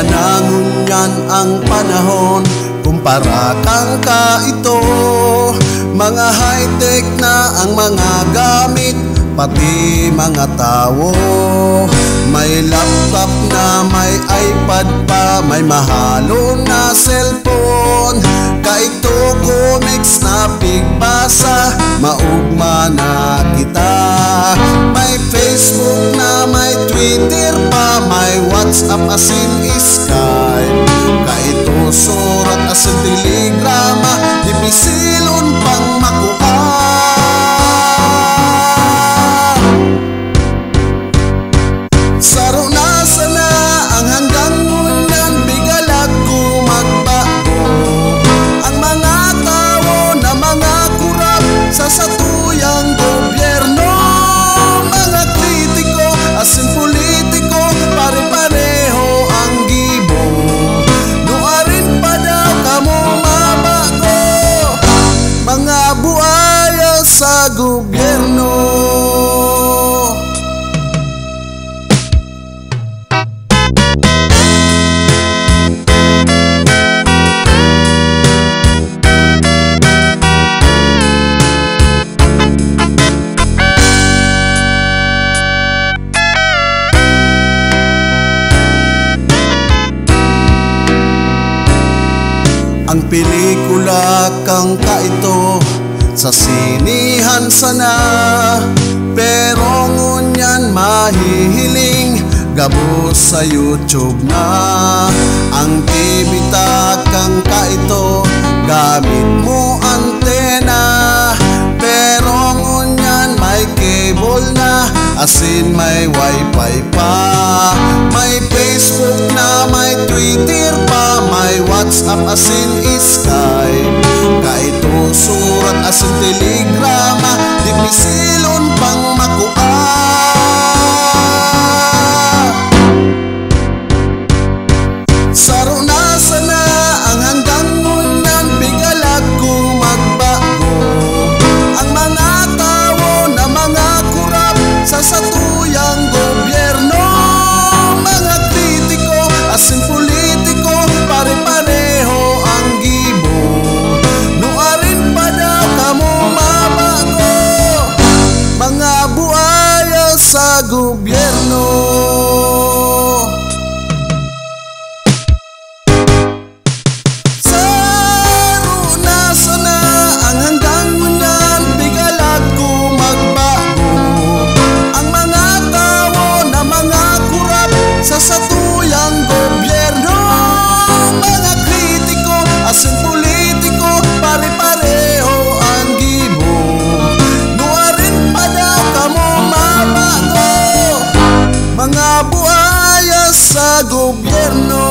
Manangunyan ang panahon, kumpara kang kaito. Mga high-tech na ang mga gamit, pati mga tao. May laptop na, may iPad pa, may mahalo na cellphone. Kaito comics na pigbasa, maugma na kita. May Facebook na, may Twitter pa, may WhatsApp asin Skype. Kaito surat asin telegrama, dipisilon pang makuha. Saro na sana ang hanggang ngunyan, bigalag ko magbago. Ang mga tao na mga kurap sa satuyang gobyerno. Mga kritiko asin politiko, pare-pareho ang gibo. Nuarin pa daw kamo mabago, mga buaya sa gobyerno. Ang pelikula kang kaito, sa sinihan sana. Pero ngunyan mahihiling, gabos sa YouTube na. Ang TV kang kaito, gamit mo antena. Pero ngunyan may cable na, asin may wifi pa. May Facebook na, may Twitter pa, may WhatsApp asin Skype. Kaito surat asin telegrama, dipisilon pang makuha. Saro na sana ang hanggang ngunyan, bigalag ko magbago. Ang mga tao na mga kurap sa satuyang gobyerno. Mga kritiko asin politiko, pare-pareho ang gibo. Nuarin pa daw kamo mabago, mga buaya sa gobyerno. Sa satuyang gobyerno. Mga kritiko asin politiko, pare-pareho ang gibo. Nuarin pa daw kamo mabago, mga buaya sa gobyerno.